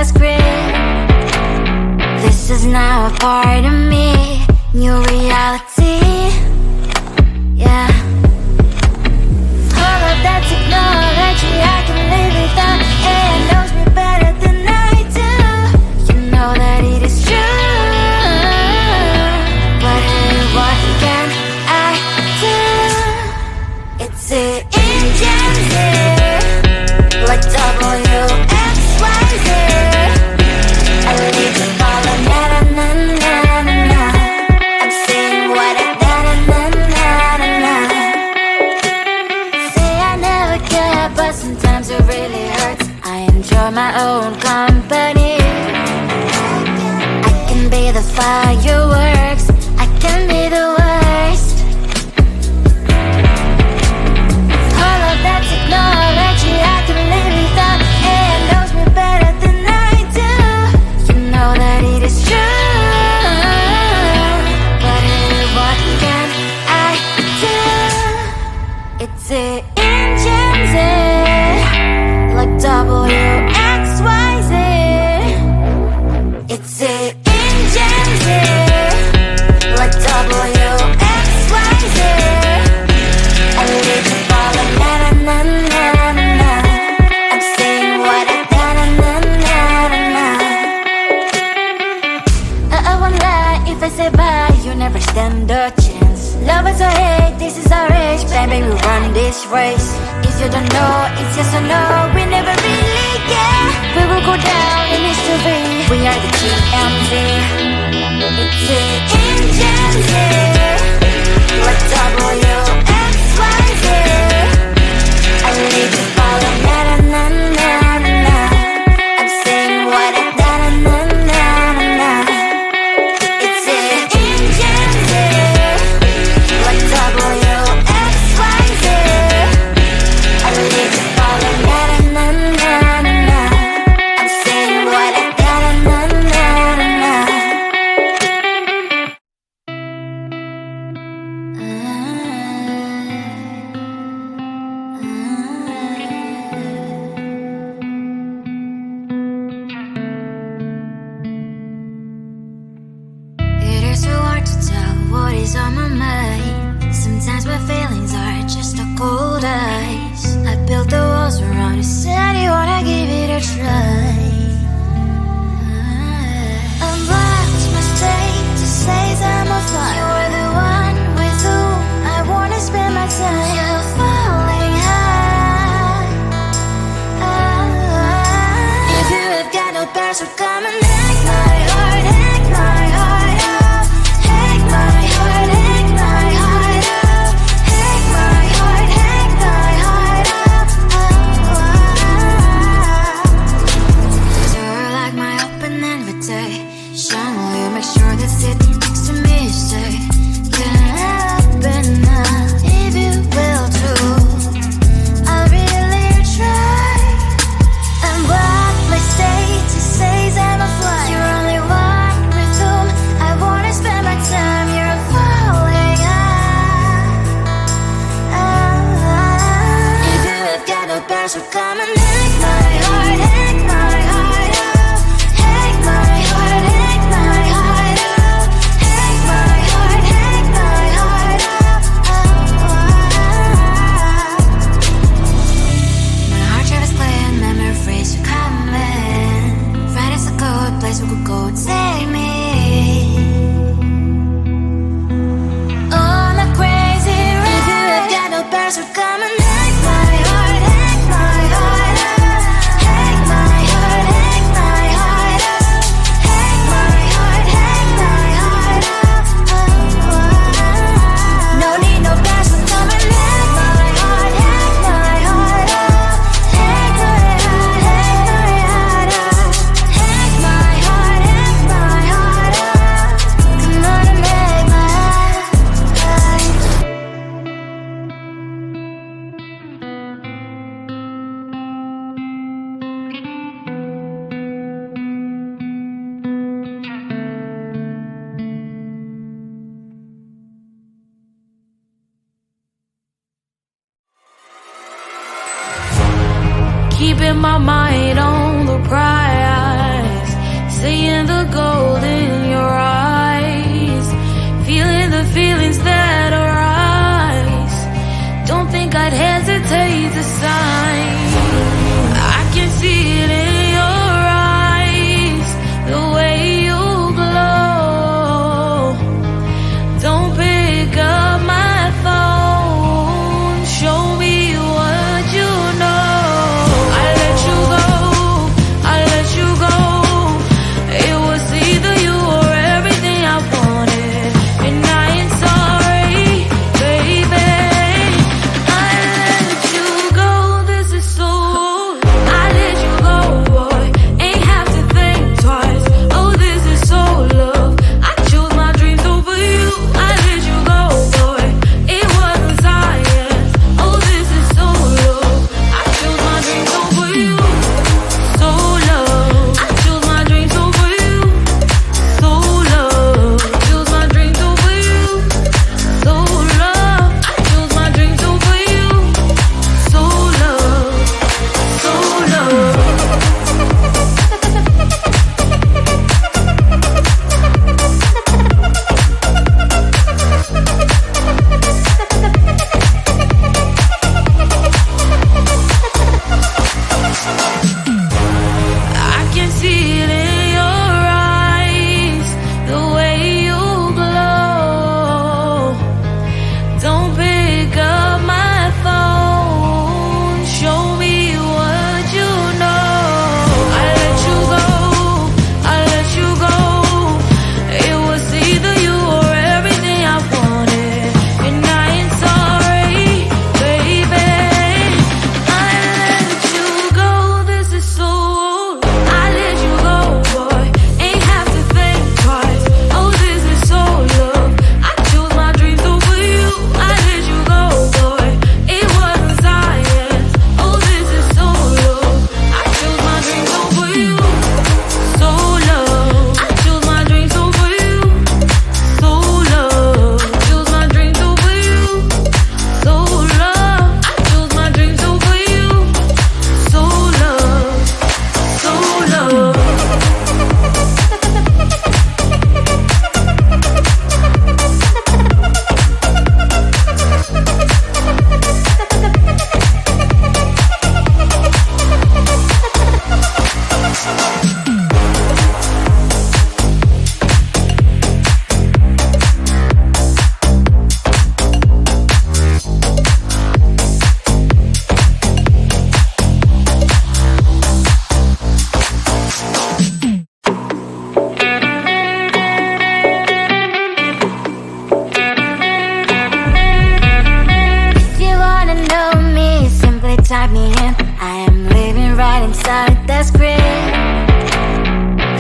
the script. This is now a part of me, new reality. Yeah. All of that technology I can live without. AI knows me better than I do. You know that it is true. But hey, what can I do? It's the engine here, like WXYZ. I need to follow na na na na na na. I'm saying what I na na na na na na. Say I never care, but sometimes it really hurts. I enjoy my own company. I can be the fireworks, I can be the worst. All of that technology I can live without. AI knows me better than I do. You know that it is true. But hey, what can I do? It's the engines, like WXYZ. It's the engines, like WXYZ. I need to follow na na na na na na. I'm saying what I na na na na na na. I won't lie if I say bye, you never stand a chance. Love us or hate, this is our age, baby, we run this race. If you don't know, it's yes or no, we never really care. We will go down in history, we are the GMZ. It's the engines, like WXYZ. I need to follow na na na na na na. I'm saying what I na na na na na na. It's the engines, like WXYZ. I need to follow na na na na na na. I'm saying what I na na na na na na. It is so hard to tell what is on my mind. Sometimes my feelings are just a cold ice. I built the walls around it, said you wanna give it a try. I'm lost, mistake to say I'm a fly. You're the one with whom I wanna spend my time. You're falling high. If you have got no bears, so come and hack my heart, hack my heart out. Hack my heart, hack my heart out. Hack my heart, hack my heart out. You're like my open invitation. Will you make sure that sitting next to me you say, can open up if you will too. I'll really try. And what my state to say I'm a fly. You're only one with whom I wanna spend my time. You're falling high. If you have got no bears, so come and hack my heart, hack my heart out. Hack my heart, hack my heart out. the gold in your eyes, feeling the feelings that arise. Don't think I'd hesitate to sign. I can see it in your eyes, the way you glow. Don't pick up my phone, show me what you know. I let you go, I let you go. It was either you or everything I wanted, and I ain't sorry, baby. I let you go, this is so. I let you go, boy, ain't have to think twice. Oh, this is so love. I chose my dreams over you. I let you go, boy, it wasn't science. Oh, this is so love. I chose my dreams over you. So love. I chose my dreams over you. So love. Chose my dreams over you. So love. I chose my dreams over you. So love. So love. I can see it in your eyes, the way you glow. Don't pick up my phone, show me what you know. I let you go, I let you go. It was either you or everything I wanted, and I ain't sorry, baby. I let you go, this is so. I let you go, boy, ain't have to think twice. Oh, this is so love. I chose my dreams over you. I let you go, boy, it wasn't science. Oh, this is so love. I chose my dreams over you. So love. I chose my dreams over you. So love. Chose my dreams over you. So love. I chose my dreams over you. So love. So love. If you wanna know me, simply type me in. I am living right inside the screen.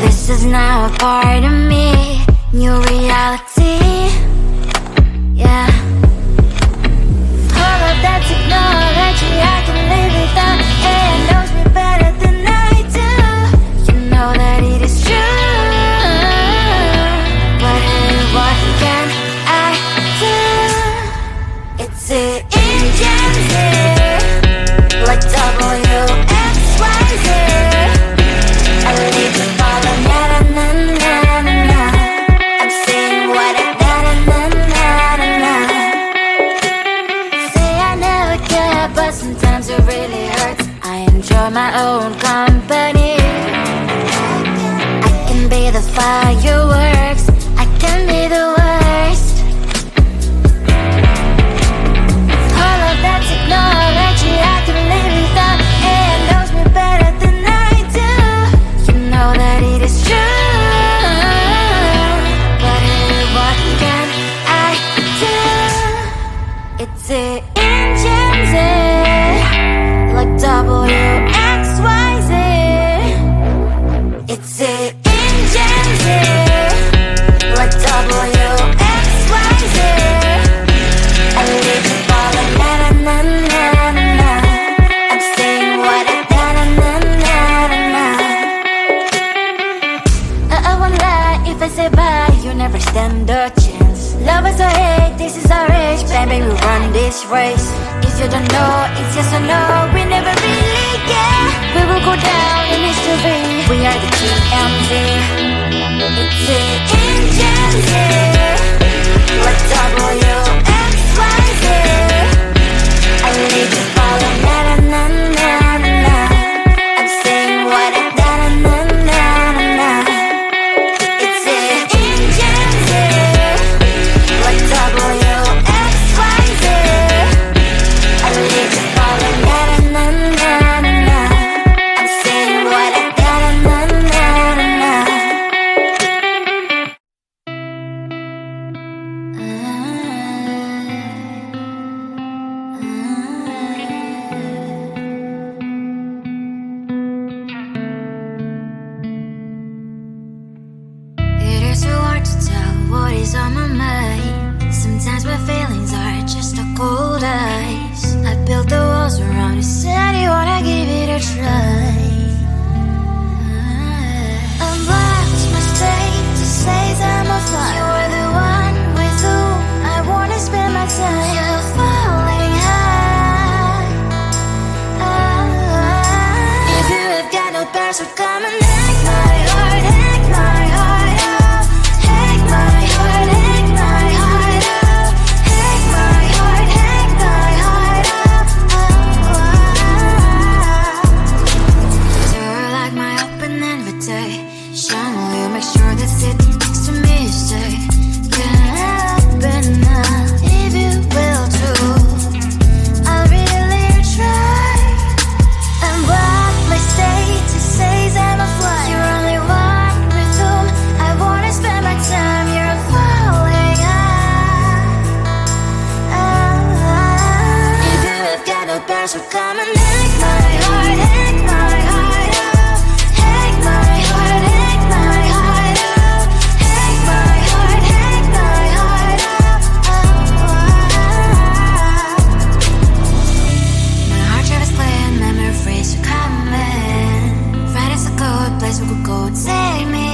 This is now a part of me, new reality. Yeah. All of that technology, I can live without. It knows me better than I do. You know that it is true. But hey, what can I do? It's an engine here, like WXYZ. I need to follow, na na na na na na. I'm saying what I na na na na na na. Say I never care, but sometimes it really hurts. I enjoy my own company. I can be the fireworks, I can be the worst. All of that technology, I can live without. It knows me better than I do. You know that it is true. But hey, what can I do? It's an engine, like WXYZ. It's an engine, like WXYZ. I need to follow, na na na na na na. I'm saying what I na na na na na na. I won't lie if I say bye, you never stand a chance. Love us or hate, this is our age, baby, we run this race. If you don't know, it's yes or no, we never really care. We will go down in history, we are the TMZ. what is on my mind. Sometimes my feelings are just a cold ice. I built the walls around you, said you wanna give it a try. I've watched my state to say I'm a fly. You're the one with whom I wanna spend my time. You're falling high. If you have got no bears, so come and hack my heart, hack my heart out. Hack my heart, hack my heart out. Hack my heart, hack my heart out. You're like my open invitation. Will you make sure that sitting next to me you stay? Can happen now, if you will too. I'll really try. And what my status says I'm a fly. You're only one with whom I wanna spend my time. You're falling high. If you have got no bears, so come and hack my heart, hack my heart out. Hack my heart, hack my heart out. Hack my heart, hack my heart out. My heart drive is clear and memory freeze, you're coming. Right is a good place we could go, take me.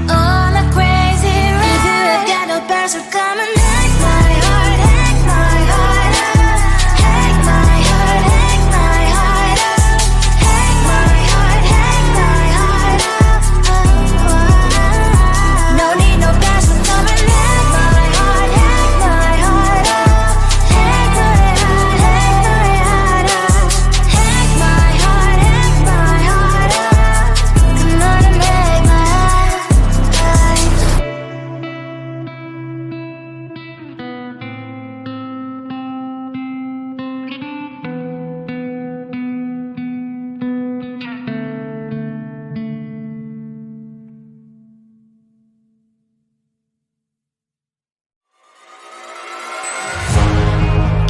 On a crazy ride. If you have got no bears, so come and hack my heart, hack my heart out. Hack my heart, hack my heart out. Hack my heart, hack my heart out. No need no bears, so come and hack my heart, hack my heart out. Hack my heart, hack my heart out. Hack my heart, hack my heart out. Come on and make my heart.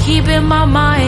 Keep in my mind